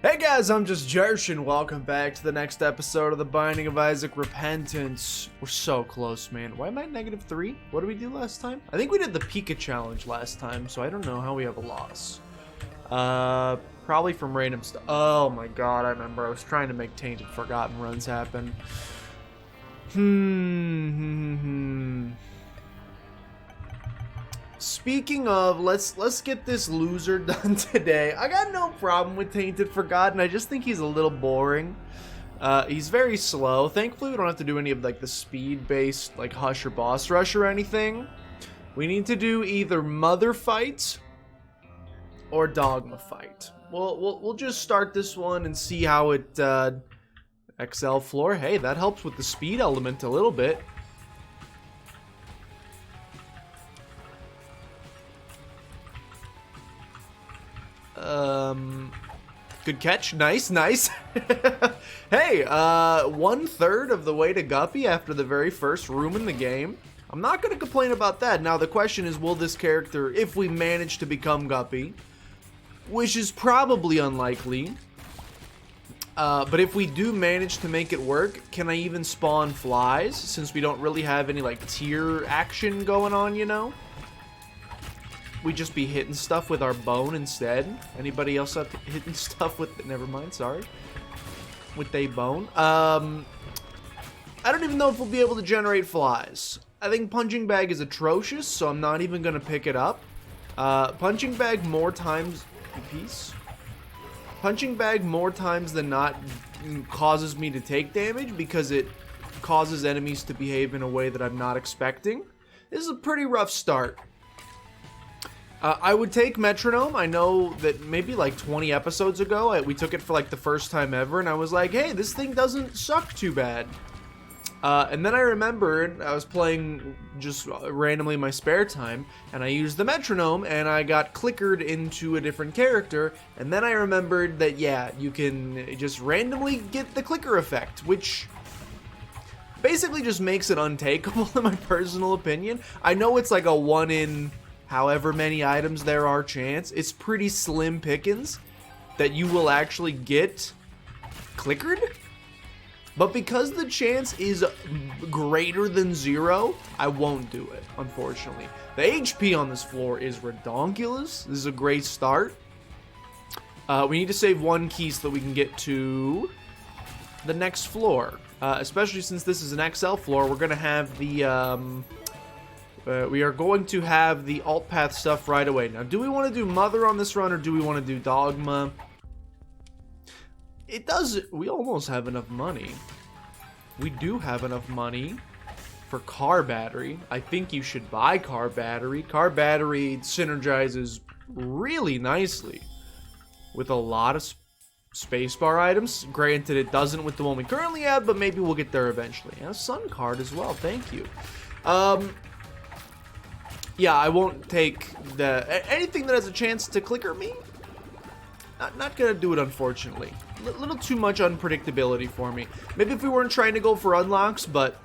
Hey guys, I'm just Jersh and welcome back to the next episode of The Binding of Isaac Repentance. We're so close, man. Why am I -3? What did we do last time? I think we did the Pika challenge last time, so I don't know how we have a loss. Probably from random stuff. Oh my god, I remember. I was trying to make Tainted Forgotten runs happen. Speaking of, let's get this loser done today. I got no problem with Tainted Forgotten. I just think he's a little boring. He's very slow. Thankfully, we don't have to do any of like the speed-based like Hush or Boss Rush or anything. We need to do either Mother Fight or Dogma Fight. We'll just start this one and see how it XL floor. Hey, that helps with the speed element a little bit. Good catch. Nice. Hey, 1/3 of the way to Guppy after the very first room in the game. I'm not going to complain about that. Now, the question is, will this character, if we manage to become Guppy, which is probably unlikely, but if we do manage to make it work, can I even spawn flies, since we don't really have any, like, tier action going on, you know? We just be hitting stuff with our bone instead. Anybody else up hitting stuff with, never mind, sorry, with a bone? I don't even know if we'll be able to generate flies. I think Punching Bag is atrocious, so I'm not even gonna pick it up. Punching Bag more times, Punching Bag more times than not causes me to take damage because it causes enemies to behave in a way that I'm not expecting. This is a pretty rough start. I would take Metronome. I know that maybe like 20 episodes ago, we took it for like the first time ever, and I was like, hey, this thing doesn't suck too bad. And then I remembered I was playing just randomly in my spare time, and I used the Metronome, and I got clickered into a different character, and then I remembered that, yeah, you can just randomly get the clicker effect, which basically just makes it untakeable in my personal opinion. I know it's like a 1 in however many items there are chance. It's pretty slim pickings that you will actually get clickered. But because the chance is greater than 0, I won't do it, unfortunately. The HP on this floor is redonkulous. This is a great start. We need to save 1 key so that we can get to the next floor. Especially since this is an XL floor, we're going to have the we are going to have the alt path stuff right away. Now, do we want to do Mother on this run, or do we want to do Dogma? We almost have enough money. We do have enough money for Car Battery. I think you should buy Car Battery. Car Battery synergizes really nicely with a lot of spacebar items. Granted, it doesn't with the one we currently have, but maybe we'll get there eventually. And a Sun card as well. Thank you. Yeah, I won't take anything that has a chance to clicker me. Not gonna do it, unfortunately. A little too much unpredictability for me. Maybe if we weren't trying to go for unlocks, but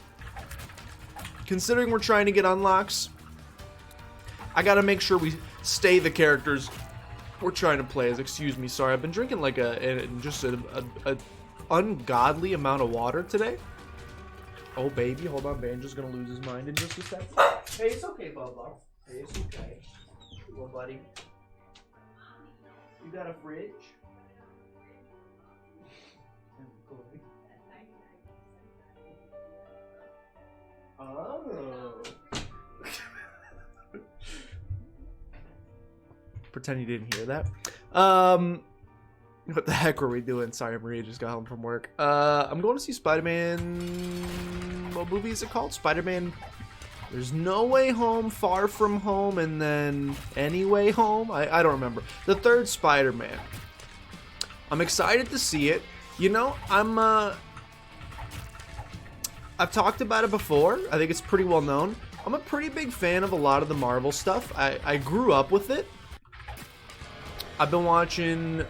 considering we're trying to get unlocks, I gotta make sure we stay the characters we're trying to play as. Excuse me, sorry. I've been drinking like just an ungodly amount of water today. Oh, baby, hold on. Banjo's gonna lose his mind in just a second. Hey, it's okay, Bubba. Hey, it's okay. Well, buddy. You got a fridge? Oh. Pretend you didn't hear that. What the heck were we doing? Sorry, Maria just got home from work. I'm going to see Spider-Man. What movie is it called? Spider-Man. There's No Way Home, Far From Home, and then Any Way Home. I don't remember. The third Spider-Man. I'm excited to see it. You know, I've talked about it before. I think it's pretty well known. I'm a pretty big fan of a lot of the Marvel stuff. I grew up with it. I've been watching.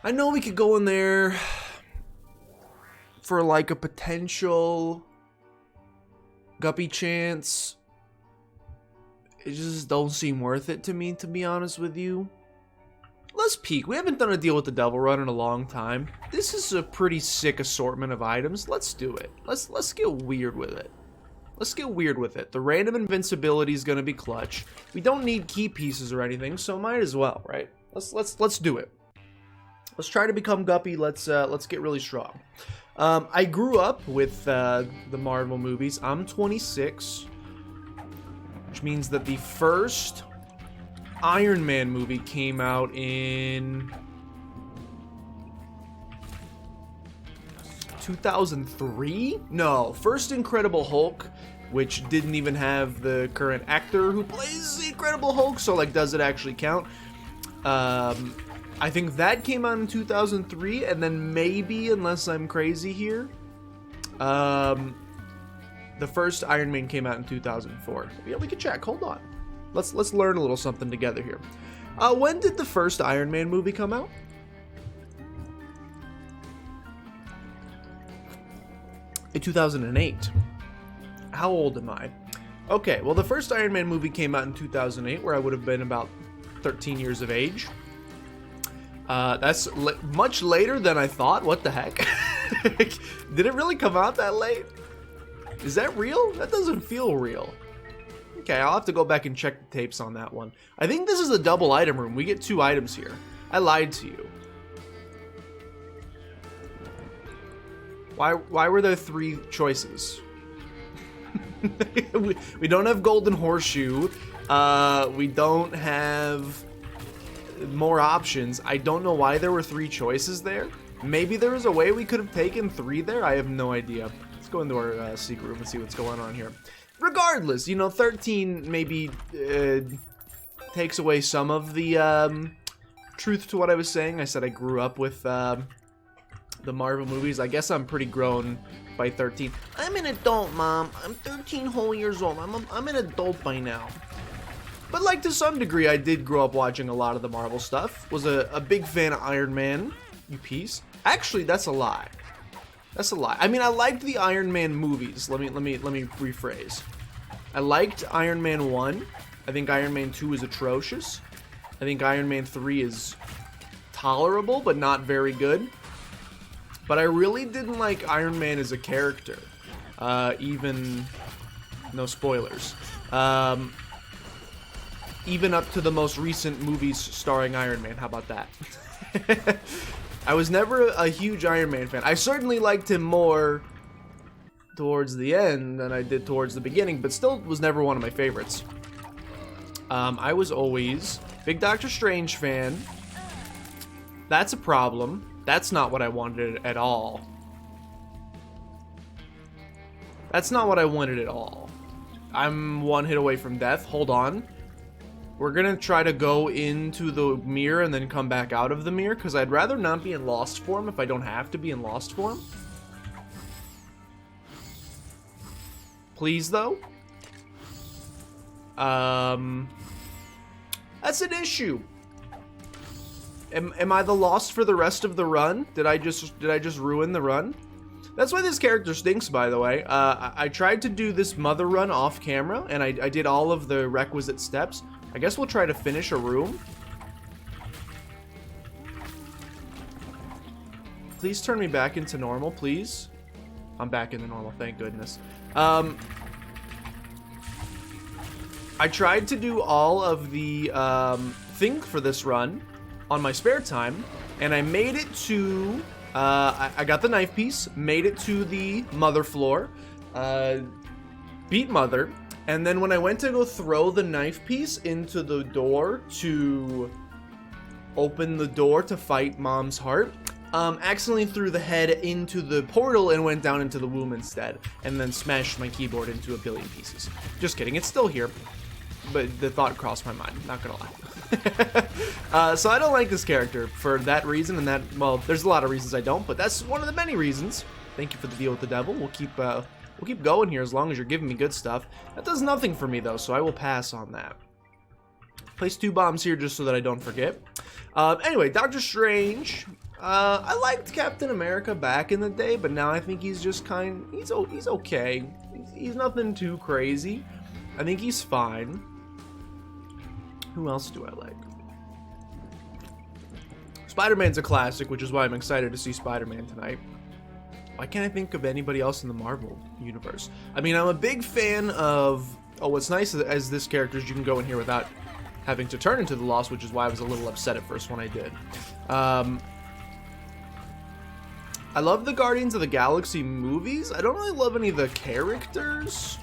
I know we could go in there for like a potential Guppy chance. It just don't seem worth it to me, to be honest with you. let's peek. We haven't done a deal with the Devil Run in a long time. This is a pretty sick assortment of items. Let's do it. Let's get weird with it. Let's get weird with it. The random invincibility is gonna be clutch. We don't need key pieces or anything, so might as well, right? Let's do it. Let's try to become Guppy. Let's get really strong. I grew up with the Marvel movies. I'm 26, which means that the first Iron Man movie came out in 2003? No, first Incredible Hulk, which didn't even have the current actor who plays the Incredible Hulk, so like, does it actually count? I think that came out in 2003, and then maybe, unless I'm crazy here, the first Iron Man came out in 2004. Yeah, we can check. Hold on. Let's learn a little something together here. When did the first Iron Man movie come out? In 2008. How old am I? Okay, well, the first Iron Man movie came out in 2008, where I would have been about 13 years of age. That's much later than I thought. What the heck? Did it really come out that late? Is that real? That doesn't feel real. Okay, I'll have to go back and check the tapes on that one. I think this is a double item room. We get 2 items here. I lied to you. Why were there 3 choices? we don't have Golden Horseshoe. We don't have more options. I don't know why there were 3 choices there. Maybe there was a way we could have taken 3 there. I have no idea. Let's go into our secret room and see what's going on here. Regardless, you know, 13 maybe takes away some of the truth to what I was saying. I said I grew up with the Marvel movies. I guess I'm pretty grown by 13. I'm an adult, Mom. I'm 13 whole years old. I'm an adult by now. But like, to some degree, I did grow up watching a lot of the Marvel stuff. Was a big fan of Iron Man. You piece. Actually, that's a lie. That's a lie. I mean, I liked the Iron Man movies. Let me rephrase. I liked Iron Man 1. I think Iron Man 2 is atrocious. I think Iron Man 3 is tolerable, but not very good. But I really didn't like Iron Man as a character. Even... No spoilers. Even up to the most recent movies starring Iron Man. How about that? I was never a huge Iron Man fan. I certainly liked him more towards the end than I did towards the beginning, but still was never one of my favorites. I was always big Doctor Strange fan. That's a problem. That's not what I wanted at all. That's not what I wanted at all. I'm 1 hit away from death. Hold on. We're gonna try to go into the mirror and then come back out of the mirror, because I'd rather not be in lost form if I don't have to be in lost form. Please, though. That's an issue. Am I the lost for the rest of the run? Did I just ruin the run? That's why this character stinks, by the way. I tried to do this mother run off camera, and I did all of the requisite steps. I guess we'll try to finish a room. Please turn me back into normal, please. I'm back into normal, thank goodness. I tried to do all of the thing for this run on my spare time, and I made it to... I got the knife piece, made it to the mother floor, beat mother, and then when I went to go throw the knife piece into the door to open the door to fight Mom's heart, accidentally threw the head into the portal and went down into the womb instead, and then smashed my keyboard into a billion pieces. Just kidding, it's still here, but the thought crossed my mind, not gonna lie. So I don't like this character for that reason, and that, well, there's a lot of reasons I don't, but that's one of the many reasons. Thank you for the deal with the devil. We'll keep going here as long as you're giving me good stuff. That does nothing for me, though, so I will pass on that. Place 2 bombs here just so that I don't forget. Anyway, Doctor Strange. I liked Captain America back in the day, but now I think he's just he's okay. He's nothing too crazy. I think he's fine. Who else do I like? Spider-Man's a classic, which is why I'm excited to see Spider-Man tonight. Why can't I think of anybody else in the Marvel universe? I mean, I'm a big fan of... Oh, what's nice as this character is you can go in here without having to turn into the Lost, which is why I was a little upset at first when I did. I love the Guardians of the Galaxy movies. I don't really love any of the characters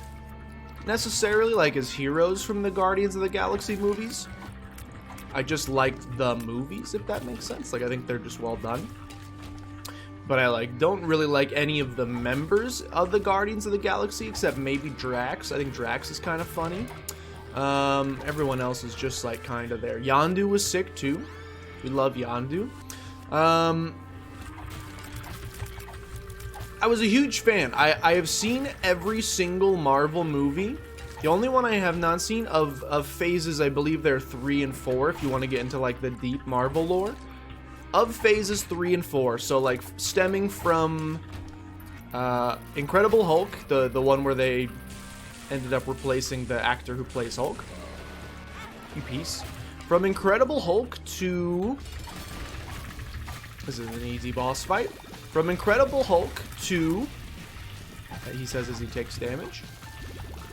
necessarily, like as heroes from the Guardians of the Galaxy movies. I just like the movies, if that makes sense. Like, I think they're just well done. But I don't really like any of the members of the Guardians of the Galaxy, except maybe Drax. I think Drax is kind of funny. Everyone else is just like kind of there. Yondu was sick too. We love Yondu. I was a huge fan. I have seen every single Marvel movie. The only one I have not seen of phases, I believe they're 3 and 4, if you want to get into like the deep Marvel lore. Of phases 3 and 4, so like stemming from Incredible Hulk, the one where they ended up replacing the actor who plays Hulk. Peace. From Incredible Hulk to... This is an easy boss fight. From Incredible Hulk to... He says as he takes damage.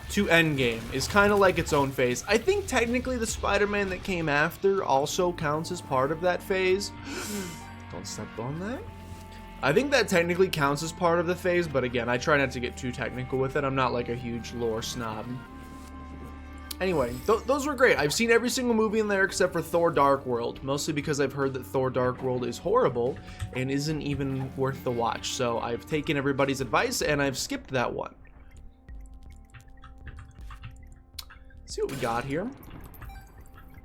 To Endgame is kind of like its own phase. I think technically the Spider-Man that came after also counts as part of that phase. Don't step on that. I think that technically counts as part of the phase, but again, I try not to get too technical with it. I'm not like a huge lore snob. Anyway, those were great. I've seen every single movie in there except for Thor Dark World, mostly because I've heard that Thor Dark World is horrible and isn't even worth the watch. So I've taken everybody's advice and I've skipped that one. See what we got here.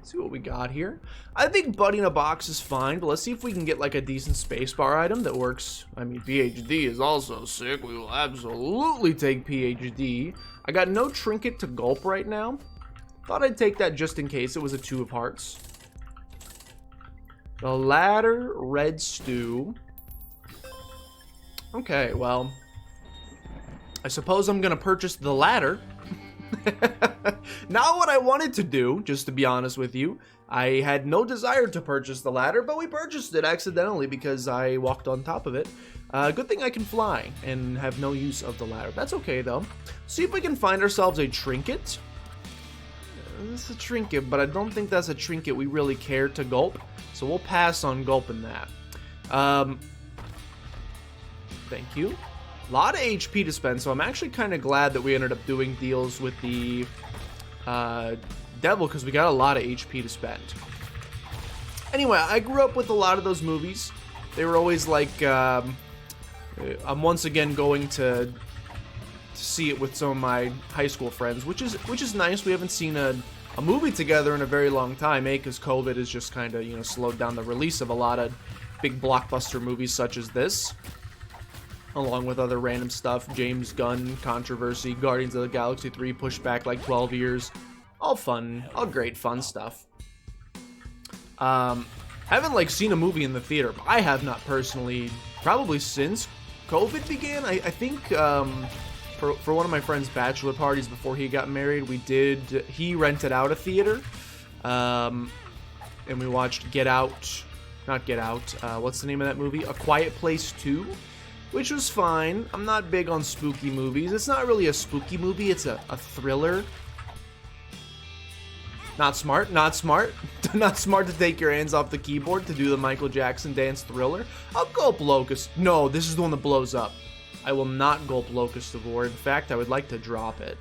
See what we got here. I think Buddy in a Box is fine, but let's see if we can get like a decent spacebar item that works. I mean, PhD is also sick. We will absolutely take PhD. I got no trinket to gulp right now. Thought I'd take that just in case it was a 2 of hearts. The ladder, red stew. Okay, well, I suppose I'm gonna purchase the ladder. Not what I wanted to do, just to be honest with you. I had no desire to purchase the ladder, but we purchased it accidentally because I walked on top of it. Good thing I can fly and have no use of the ladder. That's okay though. See if we can find ourselves a trinket. This is a trinket, but I don't think that's a trinket we really care to gulp, so we'll pass on gulping that. Thank you. A lot of HP to spend, so I'm actually kind of glad that we ended up doing deals with the devil, because we got a lot of HP to spend. Anyway, I grew up with a lot of those movies. They were always like, I'm once again going to see it with some of my high school friends, which is nice. We haven't seen a movie together in a very long time, because COVID has just kind of, you know, slowed down the release of a lot of big blockbuster movies such as this, along with other random stuff. James Gunn controversy, Guardians of the Galaxy 3 pushed back like 12 years. All fun, all great fun stuff. Haven't like seen a movie in the theater. I have not personally, probably since COVID began. I think for one of my friend's bachelor parties before he got married, he rented out a theater, and we watched what's the name of that movie? A Quiet Place 2, which was fine. I'm not big on spooky movies. It's not really a spooky movie, it's a thriller. Not smart, not smart. Not smart to take your hands off the keyboard to do the Michael Jackson dance Thriller. I'll gulp Locust. No, this is the one that blows up. I will not gulp Locust of War. In fact, I would like to drop it.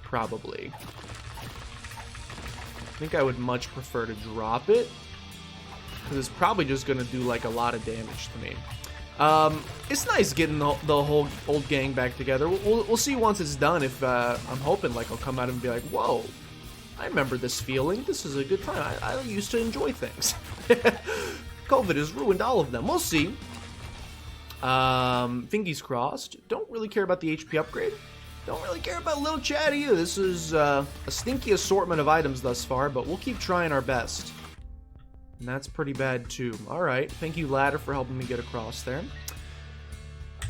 Probably. I think I would much prefer to drop it, because it's probably just going to do like a lot of damage to me. It's nice getting the whole old gang back together. We'll see once it's done if I'm hoping like I'll come out and be like, whoa, I remember this feeling. This is a good time. I used to enjoy things. COVID has ruined all of them. We'll see. Fingers crossed. Don't really care about the HP upgrade. Don't really care about Little Chad either. This is a stinky assortment of items thus far, but we'll keep trying our best. And that's pretty bad too. Alright, thank you Ladder for helping me get across there.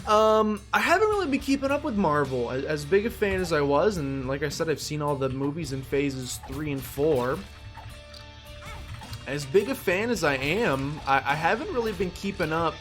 I haven't really been keeping up with Marvel. As big a fan as I was, and like I said, I've seen all the movies in phases 3 and 4. as big a fan as I am, I haven't really been keeping up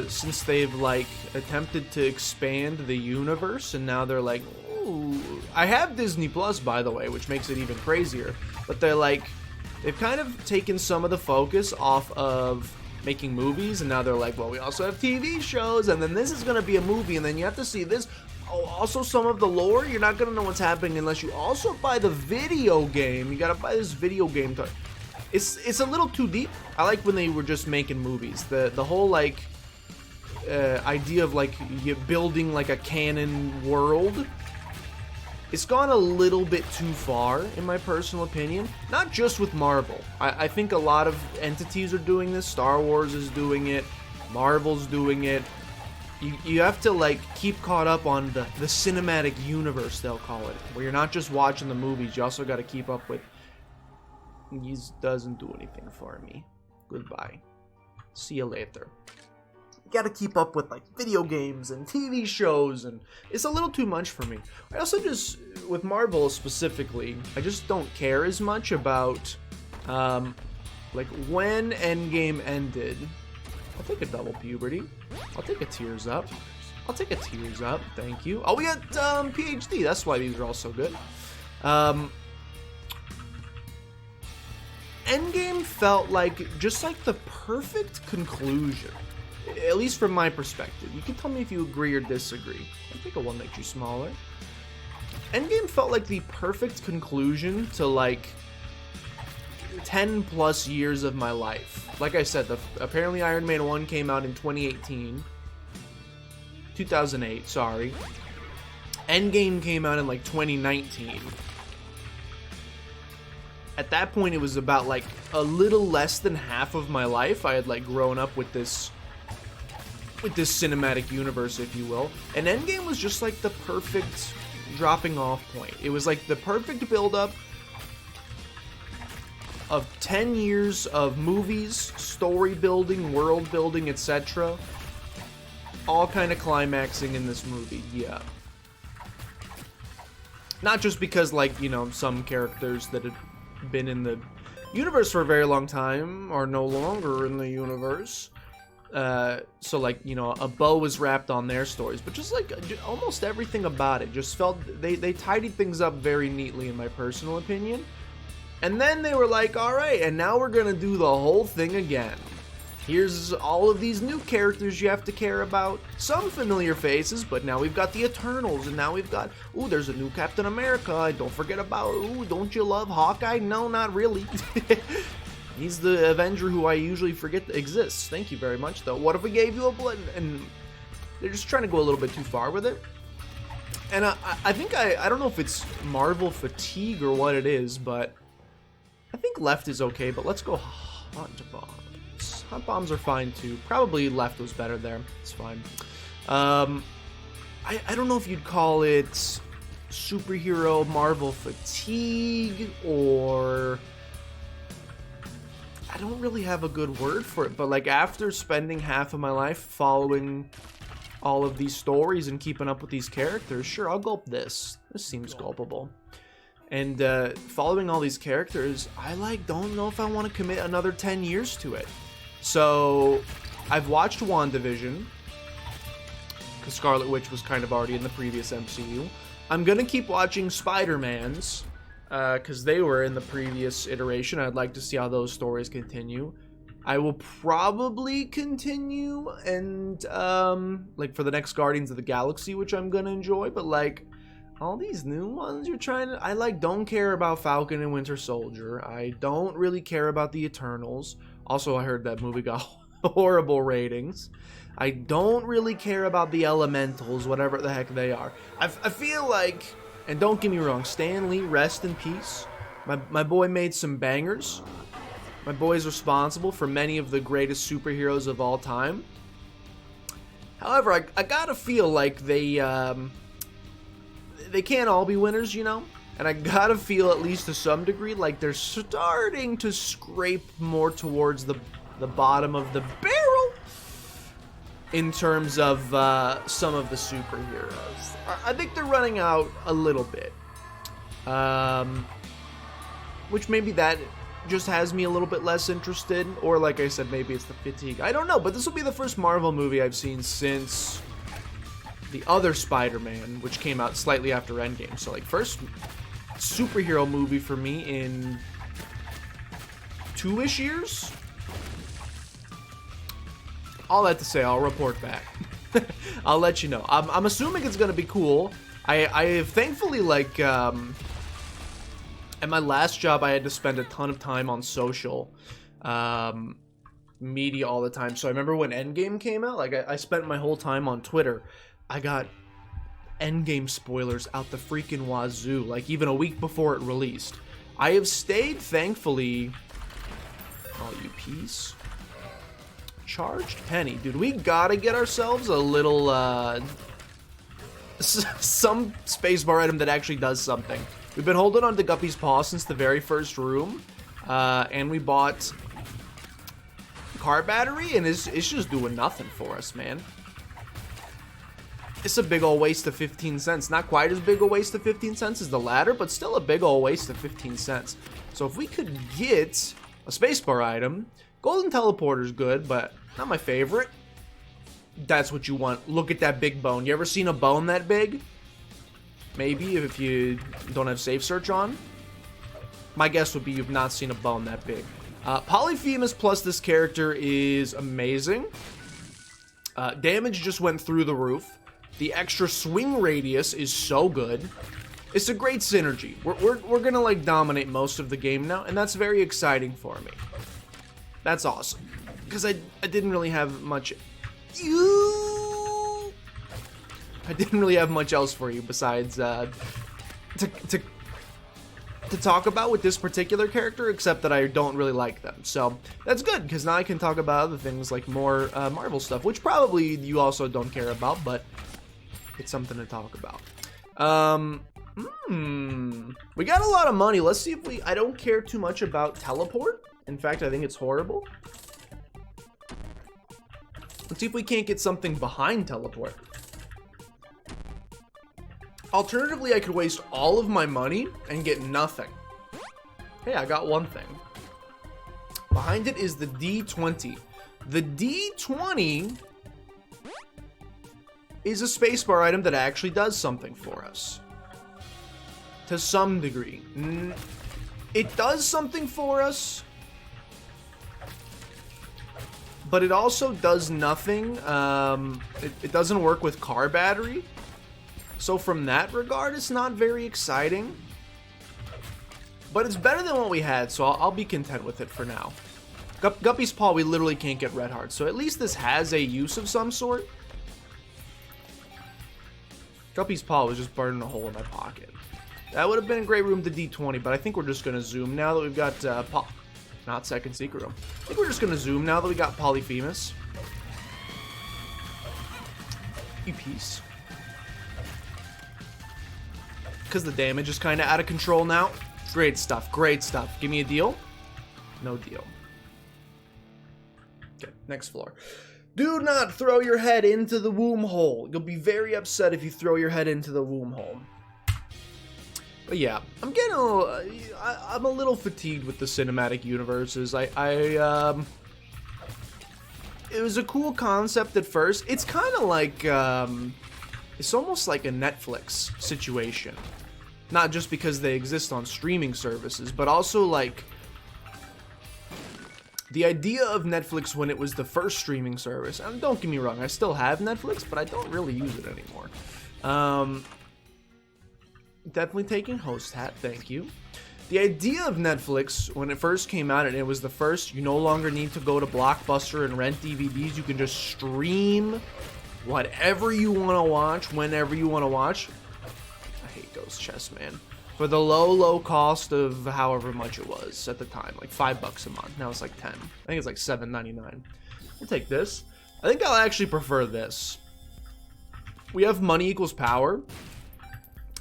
since they've like attempted to expand the universe, and now they're like, ooh. I have Disney Plus, by the way, which makes it even crazier, but they've kind of taken some of the focus off of making movies, and now they're like, well, we also have TV shows, and then this is going to be a movie, and then you have to see this. Oh, also some of the lore, you're not going to know what's happening unless you also buy the video game. You got to buy this video game. It's a little too deep. I like when they were just making movies. The whole like idea of like you building like a canon world, it's gone a little bit too far in my personal opinion. Not just with Marvel. I think a lot of entities are doing this. Star Wars is doing it. Marvel's doing it. You have to like keep caught up on the cinematic universe, they'll call it, where you're not just watching the movies, you also got to keep up with. This doesn't do anything for me. Goodbye. See you later. You got to keep up with like video games and TV shows, and it's a little too much for me. I also just, with Marvel specifically, I just don't care as much about like when Endgame ended. I'll take a double puberty. I'll take a tears up. I'll take a tears up. Thank you. Oh, we got PhD. That's why these are all so good. Endgame felt like just like the perfect conclusion, at least from my perspective. You can tell me if you agree or disagree. I think it will make you smaller. Endgame felt like the perfect conclusion to like 10 plus years of my life. Like I said, apparently Iron Man 1 came out in 2008, sorry. Endgame came out in like 2019. At that point, it was about like a little less than half of my life. I had like grown up with this cinematic universe, if you will. And Endgame was just like the perfect dropping off point. It was like the perfect build-up of 10 years of movies, story building, world building, etc. All kind of climaxing in this movie, yeah. Not just because, like, you know, some characters that had been in the universe for a very long time are no longer in the universe. So, like, you know, a bow was wrapped on their stories, but just, like, almost everything about it just felt, they tidied things up very neatly, in my personal opinion. And then they were like, alright, and now we're gonna do the whole thing again. Here's all of these new characters you have to care about. Some familiar faces, but now we've got the Eternals, and now we've got, ooh, there's a new Captain America. Don't forget about, ooh, don't you love Hawkeye? No, not really. He's the Avenger who I usually forget exists. Thank you very much, though. What if we gave you a blood? And they're just trying to go a little bit too far with it. And I think, I don't know if it's Marvel fatigue or what it is, but I think left is okay, but let's go hot bombs. Hot bombs are fine too. Probably left was better there. It's fine. I don't know if you'd call it superhero Marvel fatigue, or I don't really have a good word for it, but like after spending half of my life following all of these stories and keeping up with these characters, sure, I'll gulp this. This seems gulpable. And following all these characters, I like don't know if I want to commit another 10 years to it. So I've watched WandaVision, because Scarlet Witch was kind of already in the previous MCU. I'm gonna keep watching Spider-Man's, because they were in the previous iteration. I'd like to see how those stories continue. I will probably continue and like for the next Guardians of the Galaxy, which I'm gonna enjoy, but like all these new ones you're trying to, I like don't care about Falcon and Winter Soldier. I don't really care about the Eternals. Also, I heard that movie got horrible ratings. I don't really care about the Elementals, whatever the heck they are. I feel like, and don't get me wrong, Stan Lee, rest in peace. My boy made some bangers. My boy is responsible for many of the greatest superheroes of all time. However, I gotta feel like they can't all be winners, you know? And I gotta feel, at least to some degree, like they're starting to scrape more towards the bottom of the barrel in terms of some of the superheroes. I think they're running out a little bit. Which maybe that just has me a little bit less interested, or like I said, maybe it's the fatigue. I don't know, but this will be the first Marvel movie I've seen since the other Spider-Man, which came out slightly after Endgame. So like first superhero movie for me in 2-ish years. All that to say, I'll report back. I'll let you know. I'm assuming it's gonna be cool. I thankfully, like, at my last job, I had to spend a ton of time on social media all the time. So I remember when Endgame came out, like, I spent my whole time on Twitter. I got Endgame spoilers out the freaking wazoo, like, even a week before it released. I have stayed, thankfully... Oh, you piece. Charged penny. Dude, we gotta get ourselves a little, some spacebar item that actually does something. We've been holding on to Guppy's Paw since the very first room, and we bought car battery, and it's just doing nothing for us, man. It's a big ol' waste of 15 cents. Not quite as big a waste of 15 cents as the ladder, but still a big ol' waste of 15 cents. So if we could get a spacebar item, Golden Teleporter's good, but not my favorite. That's what you want. Look at that big bone. You ever seen a bone that big? Maybe if you don't have safe search on. My guess would be you've not seen a bone that big. Polyphemus plus this character is amazing. Damage just went through the roof. The extra swing radius is so good. It's a great synergy. We're gonna like dominate most of the game now, and that's very exciting for me. That's awesome. Because I didn't really have much... I didn't really have much else for you besides to talk about with this particular character, except that I don't really like them. So that's good, because now I can talk about other things like more Marvel stuff, which probably you also don't care about, but it's something to talk about. We got a lot of money. Let's see if we... I don't care too much about teleport. In fact, I think it's horrible. Let's see if we can't get something behind teleport. Alternatively, I could waste all of my money and get nothing. Hey, I got one thing. Behind it is the D20. The D20 is a spacebar item that actually does something for us. To some degree. It does something for us, but it also does nothing. It doesn't work with car battery. So from that regard, it's not very exciting. But it's better than what we had, so I'll be content with it for now. Guppy's Paw, we literally can't get red hearts, so at least this has a use of some sort. Guppy's Paw was just burning a hole in my pocket. That would have been a great room to D20, but I think we're just going to zoom now that we've got not second secret room. I think we're just going to zoom now that we got Polyphemus. You piece. Because the damage is kind of out of control now. Great stuff, great stuff. Give me a deal. No deal. Okay, next floor. Do not throw your head into the womb hole. You'll be very upset if you throw your head into the womb hole. But yeah, I'm getting I'm a little fatigued with the cinematic universes. It was a cool concept at first. It's kind of like, it's almost like a Netflix situation. Not just because they exist on streaming services, but also like the idea of Netflix when it was the first streaming service. And don't get me wrong, I still have Netflix, but I don't really use it anymore. Definitely taking host hat, thank you. The idea of Netflix, when it first came out, and it was the first, you no longer need to go to Blockbuster and rent DVDs. You can just stream whatever you want to watch, whenever you want to watch. I hate Ghost Chess, man. For the low cost of however much it was at the time, like $5 a month. Now it's like 10. I think it's like $7.99. We'll take this. I think I'll actually prefer this. We have money equals power.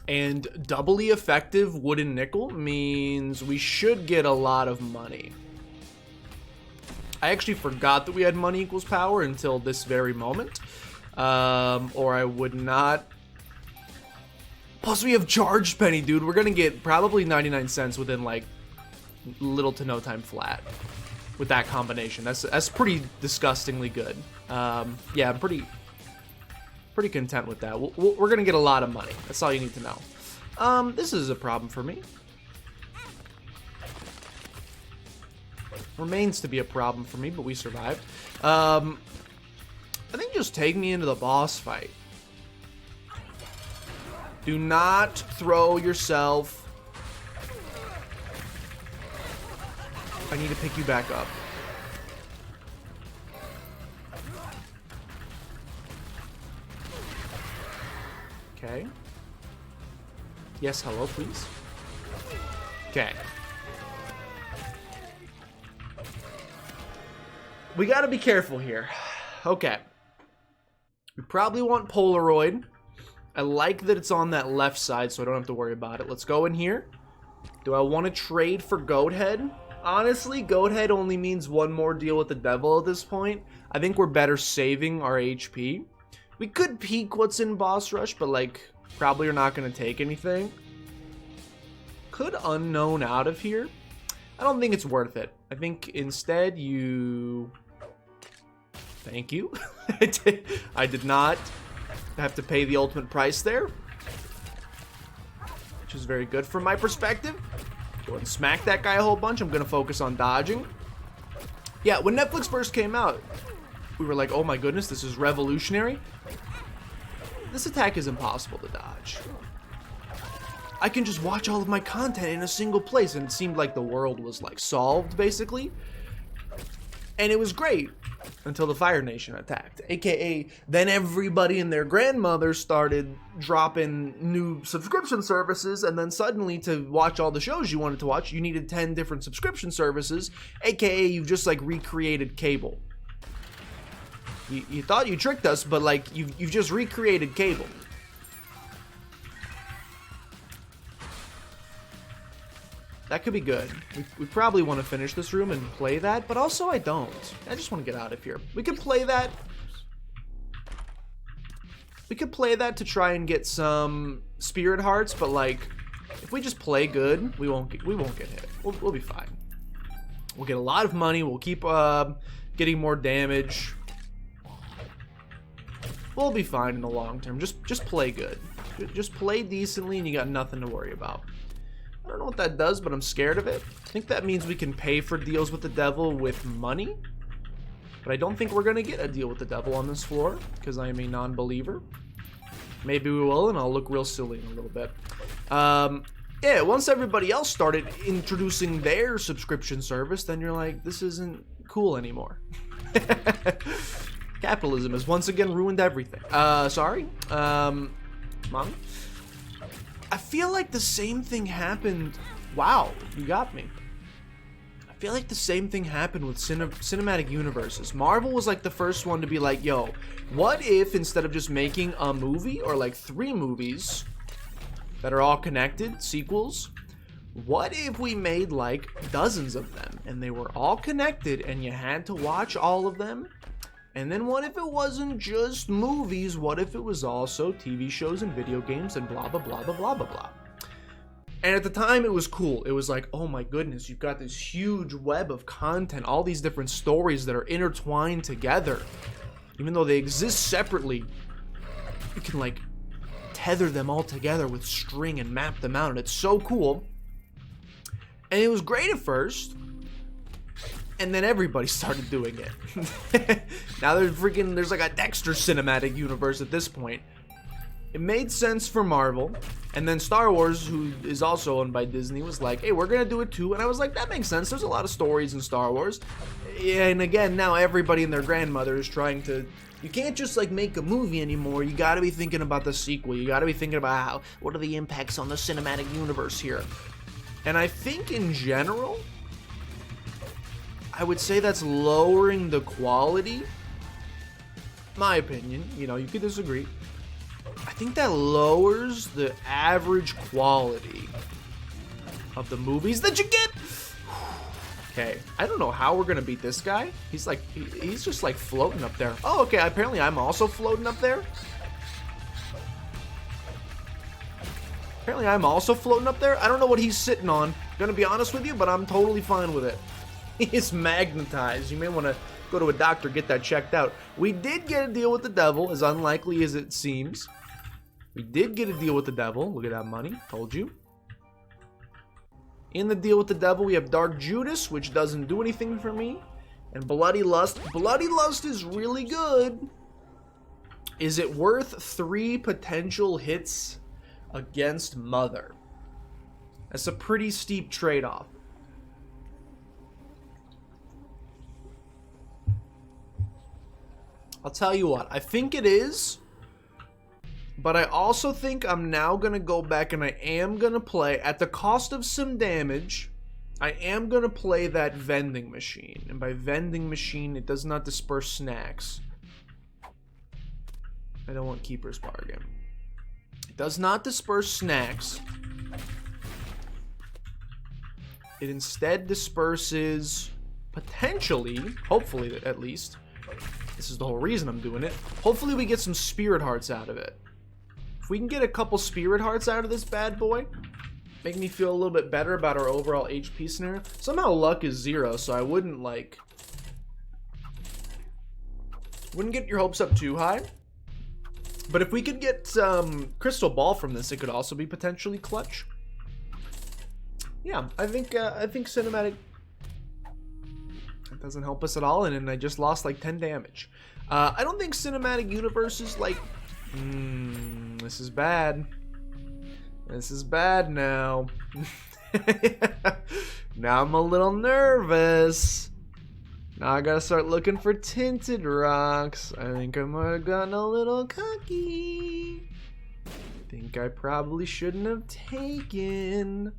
And doubly effective wooden nickel means we should get a lot of money. I actually forgot that we had money equals power until this very moment. Or I would not. Plus we have charged penny, dude. We're gonna get probably 99 cents within like little to no time flat with that combination. That's pretty disgustingly good. Yeah, I'm pretty content with that. We're gonna get a lot of money. That's all you need to know. This is a problem for me. Remains to be a problem for me, but we survived. I think just take me into the boss fight. Do not throw yourself. I need to pick you back up. Okay. Yes, hello, please. Okay. We gotta be careful here. Okay. We probably want Polaroid. I like that it's on that left side, so I don't have to worry about it. Let's go in here. Do I want to trade for Goat Head? Honestly, Goat Head only means one more deal with the devil at this point. I think we're better saving our HP. We could peek what's in Boss Rush, but like, probably are not going to take anything. Could Unknown out of here? I don't think it's worth it. I think instead you... Thank you. I did not have to pay the ultimate price there, which is very good from my perspective. Go ahead and smack that guy a whole bunch. I'm going to focus on dodging. Yeah, when Netflix first came out, we were like, oh my goodness, this is revolutionary. This attack is impossible to dodge. I can just watch all of my content in a single place, and it seemed like the world was like solved, basically. And it was great until the Fire Nation attacked, aka then everybody and their grandmother started dropping new subscription services, and then suddenly to watch all the shows you wanted to watch, you needed 10 different subscription services, aka you've just like recreated cable. You thought you tricked us, but like you've just recreated cable. That could be good. We probably want to finish this room and play that, but also I don't. I just want to get out of here. We could play that. We could play that to try and get some spirit hearts, but like, if we just play good, we won't get hit. We'll be fine. We'll get a lot of money. We'll keep getting more damage. We'll be fine in the long term. Just play good. Just play decently, and you got nothing to worry about. I don't know what that does, but I'm scared of it. I think that means we can pay for deals with the devil with money. But I don't think we're going to get a deal with the devil on this floor, because I am a non-believer. Maybe we will, and I'll look real silly in a little bit. Yeah, once everybody else started introducing their subscription service, then you're like, this isn't cool anymore. Capitalism has once again ruined everything. Sorry. Mommy? I feel like the same thing happened. Wow, you got me. I feel like the same thing happened with cinematic universes. Marvel was like the first one to be like, yo, what if instead of just making a movie or like 3 movies that are all connected, sequels, what if we made like dozens of them and they were all connected and you had to watch all of them? And then what if it wasn't just movies? What if it was also TV shows and video games and blah, blah, blah, blah, blah, blah, blah. And at the time, it was cool. It was like, oh my goodness, you've got this huge web of content, all these different stories that are intertwined together. Even though they exist separately, you can like tether them all together with string and map them out. And it's so cool. And it was great at first. And then everybody started doing it. Now there's like a Dexter cinematic universe at this point. It made sense for Marvel. And then Star Wars, who is also owned by Disney, was like, hey, we're going to do it too. And I was like, that makes sense. There's a lot of stories in Star Wars. And again, now everybody and their grandmother is trying to... You can't just like make a movie anymore. You got to be thinking about the sequel. You got to be thinking about what are the impacts on the cinematic universe here. And I think in general... I would say that's lowering the quality. My opinion, you know, you could disagree. I think that lowers the average quality of the movies that you get. Okay, I don't know how we're gonna beat this guy. He's like, he's just like floating up there. Oh, okay, apparently I'm also floating up there. Apparently I'm also floating up there. I don't know what he's sitting on. Gonna be honest with you, but I'm totally fine with it. He's magnetized. You may want to go to a doctor, get that checked out. We did get a deal with the devil, as unlikely as it seems. We did get a deal with the devil. Look at that money. Told you. In the deal with the devil, we have Dark Judas, which doesn't do anything for me. And Bloody Lust. Bloody Lust is really good. Is it worth 3 potential hits against Mother? That's a pretty steep trade-off. I'll tell you what, I think it is. But I also think I'm now going to go back and I am going to play, at the cost of some damage, I am going to play that vending machine. And by vending machine, it does not disperse snacks. I don't want Keeper's Bargain. It does not disperse snacks. It instead disperses, potentially, hopefully at least, this is the whole reason I'm doing it, hopefully we get some Spirit Hearts out of it. If we can get a couple Spirit Hearts out of this bad boy, make me feel a little bit better about our overall HP scenario. Somehow luck is 0, so I wouldn't get your hopes up too high. But if we could get Crystal Ball from this, it could also be potentially clutch. Yeah, I think cinematic, it doesn't help us at all, and I just lost like 10 damage. I don't think cinematic universe is like, this is bad. This is bad now. Now I'm a little nervous. Now I gotta start looking for tinted rocks. I think I might have gotten a little cocky. Think I probably shouldn't have taken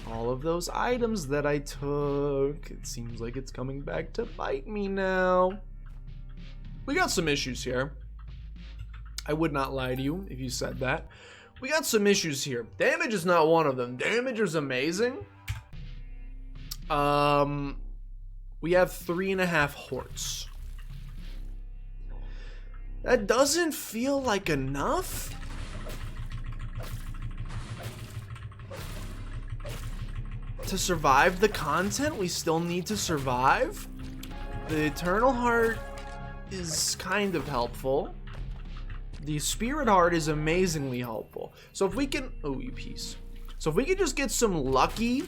all of those items that I took. It seems like it's coming back to bite me now. We got some issues here. I would not lie to you if you said that. We got some issues here. Damage is not one of them. Damage is amazing. We have 3.5 Horts. That doesn't feel like enough. To survive the content we still need to survive. The Eternal Heart is kind of helpful. The Spirit Heart is amazingly helpful. So if we can, oh, you piece. So if we can just get some lucky,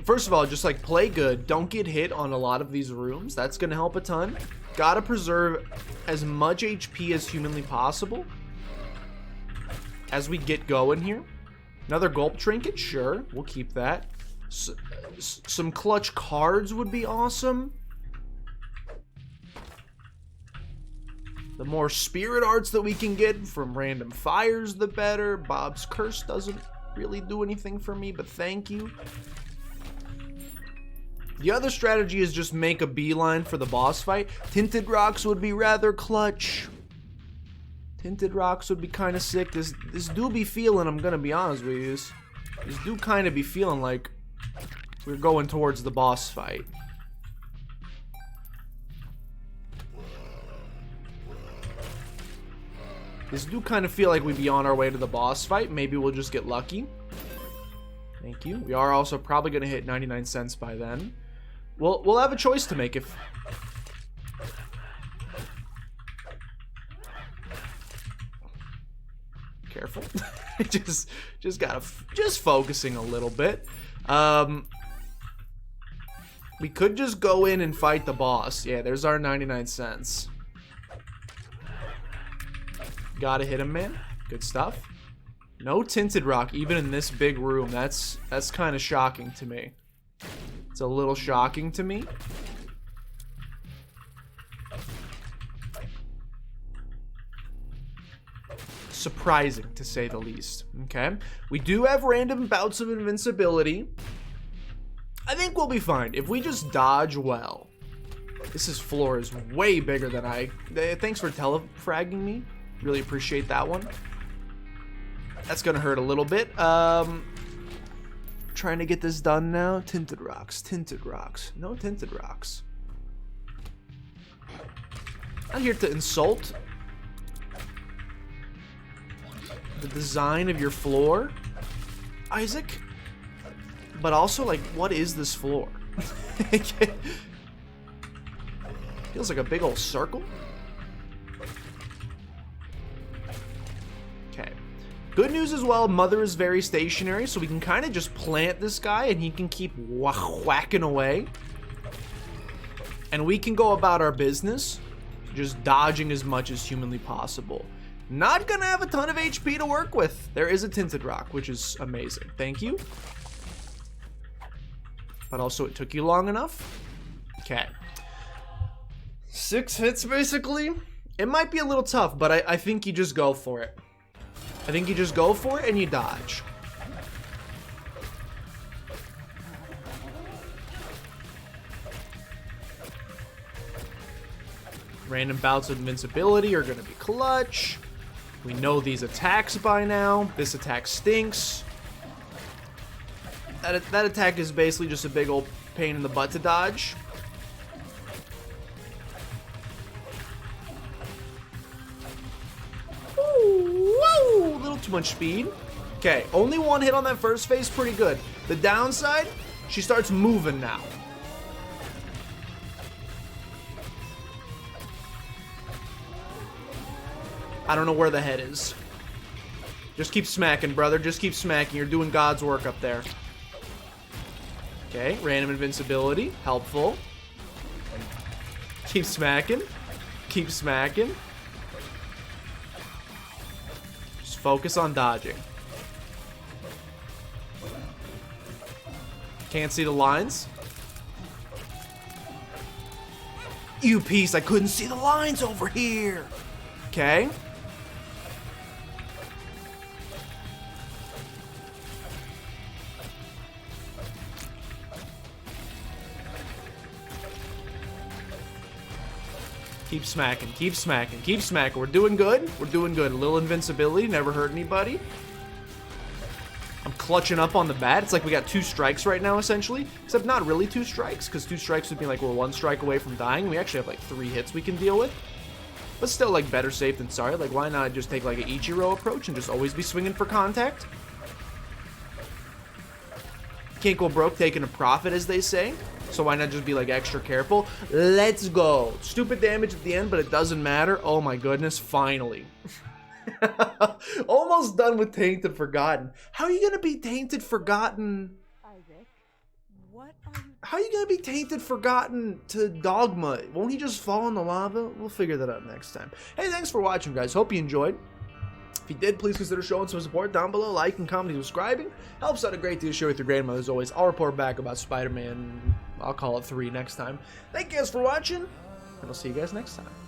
first of all, just like play good, don't get hit on a lot of these rooms. That's gonna help a ton. Gotta preserve as much HP as humanly possible as we get going here. Another Gulp Trinket, sure, we'll keep that. Some clutch cards would be awesome. The more Spirit Arts that we can get from random fires, the better. Bob's Curse doesn't really do anything for me, but thank you. The other strategy is just make a beeline for the boss fight. Tinted Rocks would be rather clutch. Tinted Rocks would be kind of sick. This do be feeling, I'm gonna be honest with you, this do kind of be feeling like we're going towards the boss fight. This do kind of feel like we'd be on our way to the boss fight. Maybe we'll just get lucky. Thank you. We are also probably going to hit 99 cents by then. We'll have a choice to make if... Careful. just focusing a little bit. We could just go in and fight the boss. Yeah, there's our 99 cents. Gotta hit him, man. Good stuff. No Tinted Rock, even in this big room. That's kind of shocking to me. It's a little shocking to me. Surprising, to say the least. Okay. We do have random bouts of invincibility. I think we'll be fine. If we just dodge well. This floor is way bigger than I... Thanks for telefragging me. Really appreciate that one. That's gonna hurt a little bit. Trying to get this done now. Tinted Rocks. Tinted Rocks. No Tinted Rocks. Not here to insult the design of your floor, Isaac. But also, like, what is this floor? Feels like a big old circle. Okay. Good news as well, Mother is very stationary, so we can kind of just plant this guy and he can keep whacking away. And we can go about our business, just dodging as much as humanly possible. Not gonna have a ton of HP to work with. There is a tinted rock, which is amazing. Thank you. But also it took you long enough. Okay. 6 hits basically. It might be a little tough, but I think you just go for it. I think you just go for it and you dodge. Random bouts of invincibility are going to be clutch. We know these attacks by now. This attack stinks. That attack is basically just a big old pain in the butt to dodge. Ooh, whoa, a little too much speed. Okay, only one hit on that first phase, pretty good. The downside, she starts moving now. I don't know where the head is. Just keep smacking, brother. Just keep smacking. You're doing God's work up there. Okay, random invincibility. Helpful. Keep smacking. Keep smacking. Just focus on dodging. Can't see the lines. You piece, I couldn't see the lines over here. Okay. Keep smacking, keep smacking, keep smacking. We're doing good. We're doing good. A little invincibility, never hurt anybody. I'm clutching up on the bat. It's like we got 2 strikes right now, essentially. Except not really 2 strikes, because 2 strikes would be like we're 1 strike away from dying. We actually have like 3 hits we can deal with. But still, like, better safe than sorry. Like, why not just take like an Ichiro approach and just always be swinging for contact? Can't go broke taking a profit, as they say. So why not just be like extra careful? Let's go. Stupid damage at the end, but it doesn't matter. Oh my goodness, finally. Almost done with Tainted Forgotten. How are you gonna be Tainted Forgotten? Isaac, what are you... How are you gonna be Tainted Forgotten to Dogma? Won't he just fall in the lava? We'll figure that out next time. Hey, thanks for watching, guys. Hope you enjoyed. If you did, please consider showing some support down below. Like and comment and subscribing. Helps out a great deal. Share with your grandmother as always. I'll report back about Spider-Man, I'll call it 3 next time. Thank you guys for watching, and I'll see you guys next time.